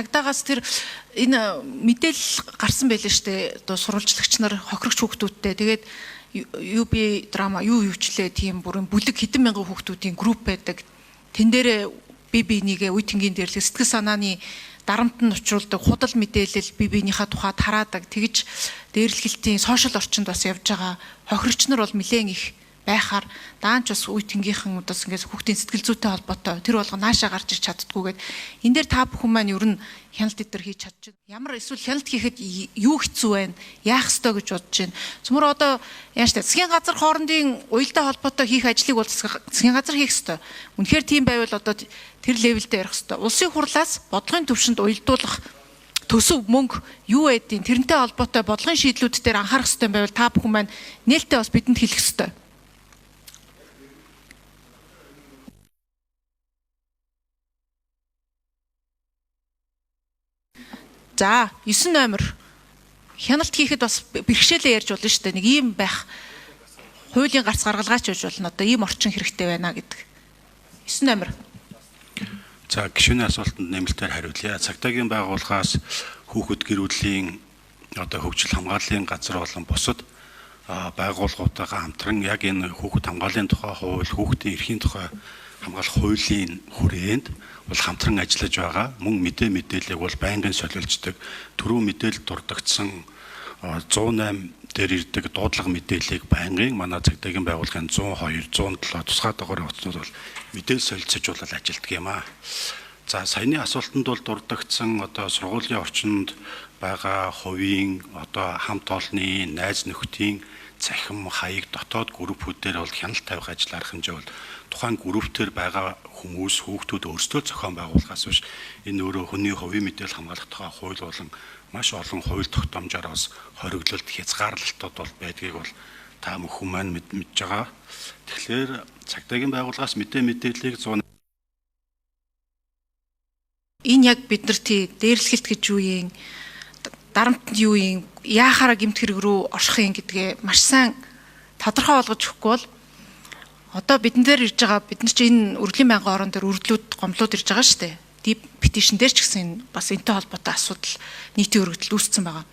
цагдаагаас тэр энэ мэдээлэл гарсан байлаа штэ. Одоо сурвалжлагч нар хохирогч хүүхдүүдтэй тэгээд UB драма юу юучлээ тийм бүрэн бүлэг хэдэн мянган хүүхдүүдийн групп байдаг. Тэн дээрээ би нэгэ үе тэнгийн дээрлэг сэтгэл санааны дарамт нь учруулдаг худал мэдээлэл биенийхээ тухайд хараадаг тэгж дээрлэгэлтийн сошиал орчинд бас явж байгаа хохирогч нар бол нэлээд их байхаар даанч бас үе тэнгийнхэн удаас ингээс хүүхдийн сэтгэл зүйтэй холбоотой тэр болго наашаа гарч ир чаддгүйгээд энэ дээр та бүхэн маань ер нь хяналт дээр хийж чадчих. Ямар эсвэл хяналт хийхэд юу хэцүү байна? Яах ёстой гэж бодож байна. Цөмөр одоо яаж тэ засгийн газар хоорондын уялдаа холбоотой хийх ажлыг бол засгийн газар хийх ёстой. Үнэхээр тийм байвал одоо тэр левелдээ ярих ёстой. Улсын хурлаас бодлогын түвшинд уялдуулах төсөв мөнгө юу байдیں۔ Тэрнтэй холбоотой бодлогын шийдлүүд дээр анхаарах ёстой байвал та бүхэн маань нээлттэй бас бидэнд хэлэх ёстой. За 9 номер хяналт хийхэд бас бэрхшээлээ ярьж болно шүү дээ. Нэг ийм байх хуулийн гарц гаргалгаач байж болно. Одоо ийм орчин хэрэгтэй байна гэдэг. 9 номер. За гишүүний асуултанд нэмэлтээр хариулъя. Цагдаагийн байгууллагаас хүүхэд гэр бүлийн одоо хөгжил хамгааллын газар болон бусад байгууллагуудаа хамтран яг энэ хүүхэд хамгааллын тухай хууль, хүүхдийн эрхийн тухай хамгаалах хуулийн хүрээнд бол хамтран ажиллаж байгаа. Мөн мэдээллийг бол байнгын солиулждаг. Түрүү мэдээлэл дурддагдсан 108 дээр ирдэг дуудлага мэдээллийг байнгын манай цагдаагийн байгууллагын 102, 107 тусгай дугаарийн утаснууд бол мэдээлэл солилцоожуулаад ажилладаг юм аа. За саяны асуултанд бол дурддагдсан одоо сургуулийн орчинд байгаа хувийн одоо хамт олонны найз нөхдийн цахим хаяг дотоод группүүдээр бол хяналт тавих ажил арга хэмжээ бол тухайн групптэр байгаа хүмүүс хүүхдүүд өөрсдөө зохион байгуулахаас биш энэ өөрөө хүний хувийн мэдээлэл хамгаалах тухай хууль болон маш олон хууль тогтоомжоор бас хориглолт хязгаарлалтууд бол байдгийг бол та бүхэн маань мэдж байгаа. Тэгэхээр цагдаагийн байгууллагаас мэдээллийг 100 энэ яг биднэрт дээрлэхэлт гэж юу юм дарамтнд юу юм яахаараа гэмт хэрэг рүү орших юм гэдгээ маш сайн тодорхой болгож өгөхгүй бол одоо бидэн дээр ирж байгаа бид нар чи энэ өргөлийн байнгын орон дээр өргөлүүд гомдлууд ирж байгаа шүү дээ. Deep petition дээр ч гэсэн бас энэтэй холбоотой асуудал нийтийн өргөдөл үүссэн байгаа.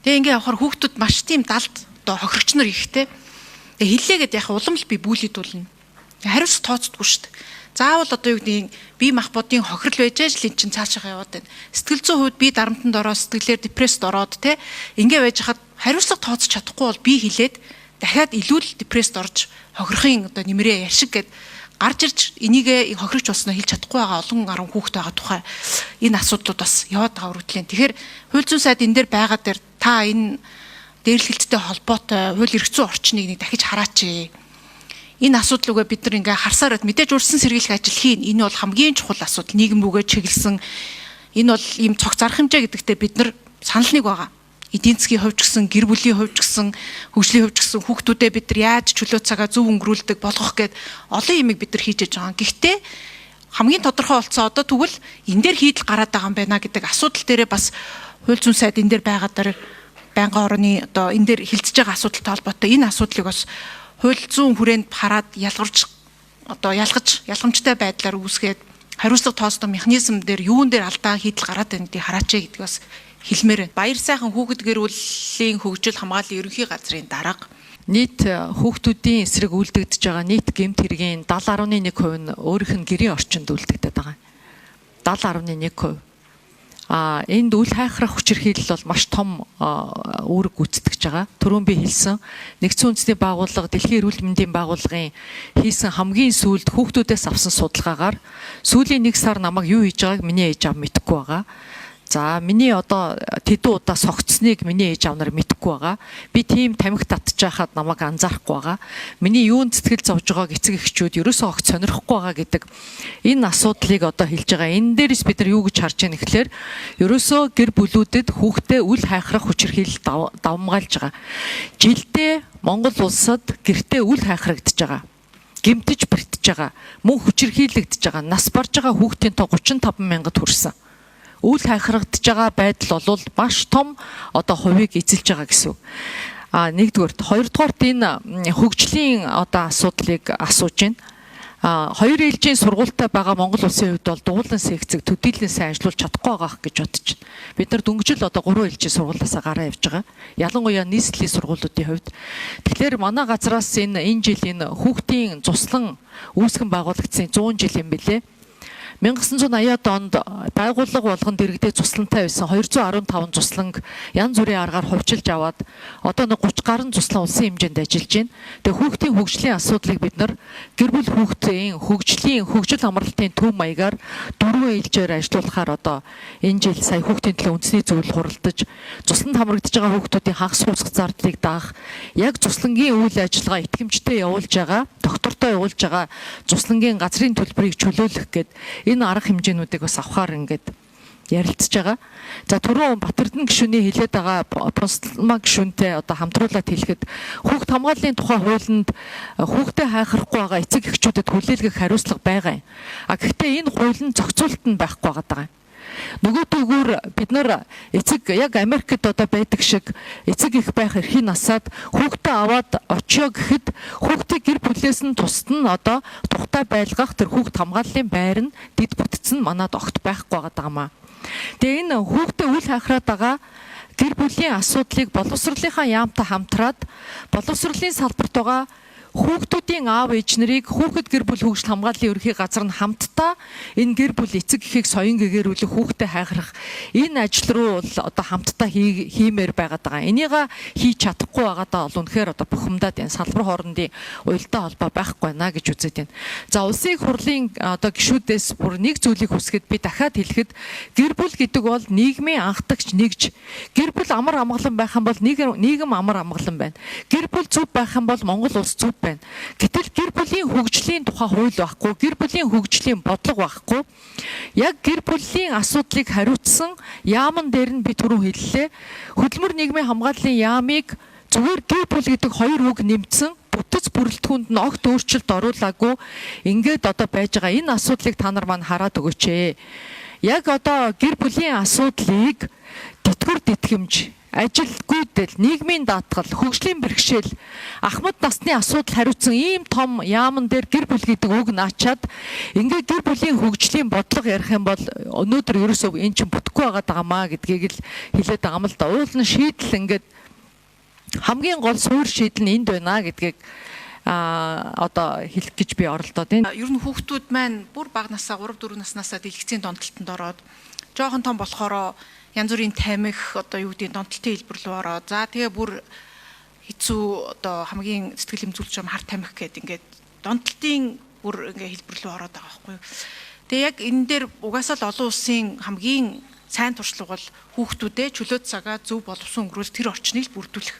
Тэгээ ингээ явахаар хүүхдүүд маш тийм далд одоо хохирогч нар ихтэй. Тэгээ хиллээгээд яхаа улам л би бүүлийдүүлнэ. Хариуц тооцдгүй шүү дээ. Заавал одоо юу гэдэг бие махбодын хохирол байж л эн чинь цаашаа яваад байна. Сэтгэл зүйн хувьд би дарамтанд ороод сэтгэлээр депресд ороод те ингээ байж хахад хариуцлага тооцож чадахгүй бол би хилээд дахиад илүү л депресд орж хохирохын одоо нэмрээ яшиг гэд гарч ирж энийгээ хохирогч болсноо хэлж чадахгүй байгаа олон 10 хүүхэд байгаа тухай энэ асуудлууд бас яваад байгаа үргэлжлэн. Тэгэхээр хууль зүйн сайд энэ дээр байгаа дээр та энэ дээрлэгэлттэй холбоотой хууль эрх зүйн орчныг нэг дахиж хараач. Энэ асуудлуугаа бид нар ингээ харсаар мэдээж урьдчилан сэргийлэх ажил хийн. Энэ бол хамгийн чухал асуудал. Нийгэм рүүгээ чиглэсэн энэ бол ийм цогц арга хэмжээ гэдэгтээ бид нар санал нэг байгаа. Эдийн засгийн хувьд ч гэсэн, гэр бүлийн хувьд ч гэсэн, хөгжлийн хувьд ч гэсэн хүүхдүүдэд бид нар яаж чөлөө цагаа зөв өнгөрүүлдэг болгох гээд олон юмыг бид нар хийж байгаа. Гэхдээ хамгийн тодорхой болцоо одоо тэгвэл энэ дээр хийдэл гараад байгаа юм байна гэдэг асуудал дээрээ бас хууль зүйн сайд энэ дээр байгаа дээр байнгын орны одоо энэ дээр хилцэж байгаа асуудалтай холбоотой энэ асуудлыг бас хууль зүйн хүрээнд хараад ялгарч одоо ялгамжтай байдлаар үүсгээд хариуцлага тооцох механизм дээр юун дээр алдаа хийдэл гараад байна гэдгийг хараач гэдэг бас хэлмээр байна. Баяр сайхан хүүхэд гэр бүлийн хөгжил хамгааллын ерөнхий газрын дарга нийт хүүхдүүдийн эсрэг үйлдэгдэж байгаа нийт гэмт хэргийн 70.1% нь өөрийнх нь гэрийн орчинд үйлдэгдэт байгаа. 70.1%. Энд үл хайхрах хүчирхийлэл бол маш том үүрэг гүйцэтгэж байгаа. Түрүүн би хэлсэн нэгдсэн үндэсний байгууллага, Дэлхийн эрүүл мэндийн байгууллагын хийсэн хамгийн сүүлд хүүхдүүдээс авсан судалгаагаар сүүлийн 1 сар намайг юу хийж байгааг миний ээж аав мэдэхгүй байгаа. За миний одоо тэдэн удаа согцсныг миний ээж аав нар мэдэхгүй байгаа. Би тийм тамхи татж байхад намайг анзаарахгүй байгаа. Миний юунд сэтгэл зовж байгааг эцэг эхчүүд ерөөсөө огт сонирхгүй байгаа гэдэг энэ асуудлыг одоо хэлж байгаа. Энэ дээрээс бид нар юу гэж харж байгаа нэхлээр ерөөсөө гэр бүлүүдэд хүүхдээ үл хайхрах хүчирхийлэл давмгаалж байгаа. Жилдээ Монгол улсад гэртээ үл хайхрагдж байгаа. Гэмтэж бэртэж байгаа. Мөн хүчирхийлэгдэж байгаа. Нас барж байгаа хүүхдийн тоо 35 мянгад хүрсэн. Үл хайхрагдж байгаа байдал бол маш том одоо хувийг эзэлж байгаа гэсэн. Нэгдүгээрт, хоёрдугаарт энэ хөгжлийн одоо асуудлыг асууж байна. Хоёр ээлжийн сургуультай байгаа Монгол улсын хувьд бол дугуулан секцэг төдийлөн сайн ажиллуулж чадахгүй байгаа гэж бодож байна. Бид нар дөнгөжл одоо 3 ээлжийн сургуулиасаа гараа явж байгаа. Ялангуяа нийслэлийн сургуулиудын хувьд. Тэгэхээр манай газраас энэ жил энэ хүүхдийн цуслан үүсгэн байгуулагдсан 100 жил юм билээ. 1980-ад онд байгууллага болгон дэргэдээ цуслантай байсан 215 цусланг янз бүрийн аргаар хувьчилж аваад одоо нэг 30 гаруй цуслан улсын хэмжээнд ажиллаж байна. Тэгээ хүүхдийн хөгжлийн асуудлыг бид нар гэр бүл хүүхдийн хөгжил амралтын төв маягаар 4 ээлжээр ажиллуулахаар одоо энэ жил сая хүүхдийн төлөө үндэсний зөвлөл хуралдаж цусланд хамрагдж байгаа хүүхдүүдийн хагас хуусах зардлыг даах, яг цуслангийн үйл ажиллагаа итгэмжтэй явуулж байгаа, доктортой явуулж байгаа цуслангийн газрын төлбөрийг чөлөөлөх гэдэг энэ арга хэмжээнүүдийг бас авахаар ингээд ярилцж байгаа. За түрүүн Батэрдэн гишүүний хэлээд байгаа Бонслма гишүүнтэй одоо хамтруулаад хэлэхэд хүүхд хамгааллын тухай хуулинд хүүхдэд хайхрахгүй байгаа эцэг эхчүүдэд хүлээлгэх хариуцлага байгаа юм. Гэхдээ энэ хуулийн зохицуулалт нь байхгүй байгаа. Нөгөө төгөөр бид нар эцэг яг Америкт одоо байдаг шиг эцэг их байх эрхийн насаад хүүхдээ аваад очио гэхэд хүүхдийг гэр бүлээс нь тусад нь одоо тухтай байлгах тэр хүүхд хамгааллын байр нь дэд бүтцэн манад огт байхгүй байгаа маа. Тэгээ энэ хүүхдээ үл хайхраад байгаа гэр бүлийн асуудлыг боловсролынхаа яамтай хамтраад боловсролын салбарт байгаа хүүхдүүдийн аав ээж нарыг хүүхэд гэр бүл хөгжил хамгааллын ерөнхий газар нь хамтдаа энэ гэр бүл эцэг эхийг соён гэгэрүүлэх хүүхдэд хайхрах энэ ажил руу бол одоо хамтдаа хиймээр байгаад байгаа. Энийг хийж чадахгүй байгаадаа бол үнэхээр одоо бухимдаад энэ салбар хоорондын уялдаа холбоо байхгүй байна гэж үзээд байна. За улсын их хурлын одоо гишүүдээс бүр нэг зүйлийг хүсгээд би дахиад хэлэхэд гэр бүл гэдэг бол нийгмийн анхдагч нэгж гэр бүл амар амгалан байх юм бол нийгэм амар амгалан байна. Гэр бүл зөв байх юм бол Монгол улс зөв байна. Гэтэл гэр бүлийн хөгжлийн тухай хууль байхгүй, гэр бүлийн хөгжлийн бодлого байхгүй. Яг гэр бүлийн асуудлыг хариуцсан яамн дээр нь би түрүү хэллээ. Хөдөлмөр нийгмийн хамгааллын яамыг зүгээр гэр бүл гэдэг хоёр үг нэмсэн бүтэц бүрэлдэхүүнд нь огт өөрчлөлт оруулаагүй ингээд одоо байж байгаа энэ асуудлыг та нар маань хараад өгөөч ээ. Яг одоо гэр бүлийн асуудлыг тэтгэр тэтгэмж ажилгүйдэл, нийгмийн даатгал, хөгжлийн бэрхшээл, ахмад насны асуудал хариуцсан ийм том яамн дээр гэр бүл гэдэг үг наачаад ингээд гэр бүлийн хөгжлийн бодлого ярих юм бол өнөөдөр ерөөсөө эн чинь бүтэхгүй байгаа маа гэдгийг л хэлээд байгаа юм л да. Уул нь шийдэл ингээд хамгийн гол суур шийдэл нь энд байна гэдгийг одоо хэлэх гэж би оролдоод байна. Ер нь хүүхдүүд маань бүр бага насаа 3-4 наснасаа дэлгэцийн донтолтонд ороод жоохон том болохоро янз бүрийн тамхи одоо юу гэдэг донтолтын хэлбэр рүү ороод за тэгээ бүр хэцүү одоо хамгийн сэтгэл хэмжүүлж байгаа хар тамхи гэдэг ингээд донтолтын бүр ингээ хэлбэр рүү ороод байгаа байхгүй юу. Тэгээ яг энэ дээр угаасаа л олон улсын хамгийн сайн туршлага бол хүүхдүүдэд чөлөөт цагаа зөв боловсон өнгөрүүл тэр орчныг л бүрдүүлэх.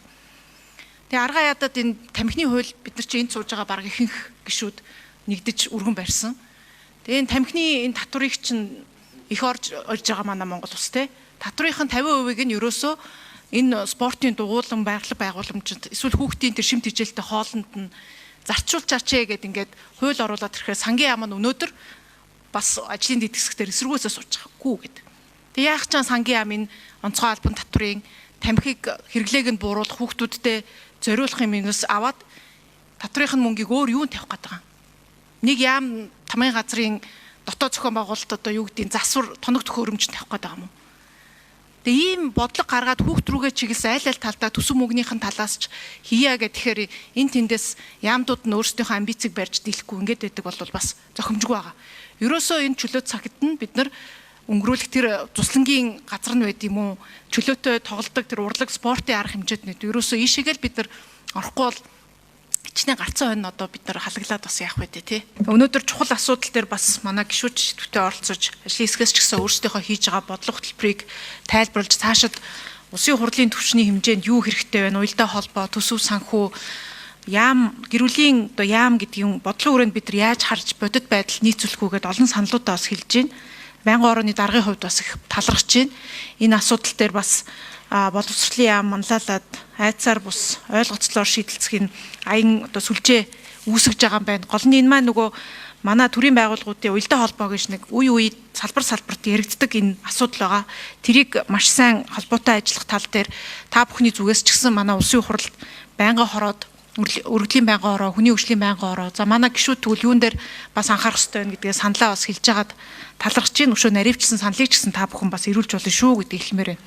Тэгээ аргаа ядаад энэ тамхины хууль бид нар чинь энд сууж байгаа баг ихэнх гишүүд нэгдэж өргөн барьсан. Тэгээ энэ тамхины энэ татварыг чинь их орж байгаа манай Монгол улс те. Татврынхын 50%-ийг нь ерөөсөө энэ спортын дугуулan байгууламжид эсвэл хүүхдийн тэр шимт хичээлтэй хоолнд нь зарцуулчаач гэдэг ингээд хууль оруулаад ирэхээр сангийн яам нь өнөөдөр бас ажлын дэд хэсгээр эсэргүүцээ сууж байгаагүй гэдэг. Тэг яах ч сангийн яам энэ онцгой албан татврын тамхиг хэрэглээг нь бууруулах хүүхдүүдтэй зориулах юмнаас аваад татврынхын мөнгийг өөр юунд тавих гэдэг юм. Нэг яам тамгын газрын дотоод зохион байгуулалт одоо юу гэдгийг засвар тоног төхөөрөмж тавих гэдэг юм уу. Тэгээ ийм бодлого гаргаад хүүхд рүүгээ чиглэсэн аль талдаа төсөв мөнгөнийхэн талаас ч хийя гэхээр энэ тэндээс яамдууд нь өөрсдийнхөө амбицыг барьж дийлэхгүй ингээд байдаг бол бас зохимжгүй байгаа. Ерөөсөө энэ чөлөөт цагт нь бид нар өнгөрүүлэх тэр туслангийн газар нь байд юм уу? Чөлөөтэй тоглодог тэр урлаг спортын арга хэмжээд нэт ерөөсөө ийшээгээл бид нар орохгүй бол хичнээн гарцаа хойно одоо бид нар халаглаад бас яах вэ тий. Өнөөдөр чухал асуудал дээр бас манай гишүүд шийдвэртээ оролцож ажлын хэсгээс ч гэсэн өөрсдийнхөө хийж байгаа бодлого хөтөлбөрийг тайлбарлаж цаашид улсын хурлын түвшний хэмжээнд юу хэрэгтэй вэ? Уялдаа холбоо, төсөв санхүү, яам гэрүүлийн одоо яам гэдгийн бодлого хүрээнд бид нар яаж харж бодит байдал нийцүүлэх үгээд олон саналуудаа бас хэлж байна. Байнгын орооны даргын хувьд бас их талархаж байна. Энэ асуудал дээр бас боловсролын яам манлайлаад айцаар бус ойлгоцлоор шийдэлцэх нь аян одоо сүлжээ үүсгэж байгаа юм байна. Гол нь энэ маань нөгөө манай төрийн байгууллагуудын уялдаа холбоо гэж нэг үе үе салбарт яригддаг энэ асуудал байгаа. Тэрийг маш сайн холбоотой ажиллах тал дээр та бүхний зүгээс ч гэсэн манай улсын хурлд байнгын хороод өргөдлийн байнгын ороо, хүний хөгжлийн байнгын ороо. За манай гишүүд тэгвэл юун дээр бас анхаарах хэрэгтэй байна гэдгээ саналаа бас хэлж хагаад талархаж чинь өшөө наривчсан саналыг ч гэсэн та бүхэн бас эрүүлж болно шүү гэдгийг хэлмээр байна.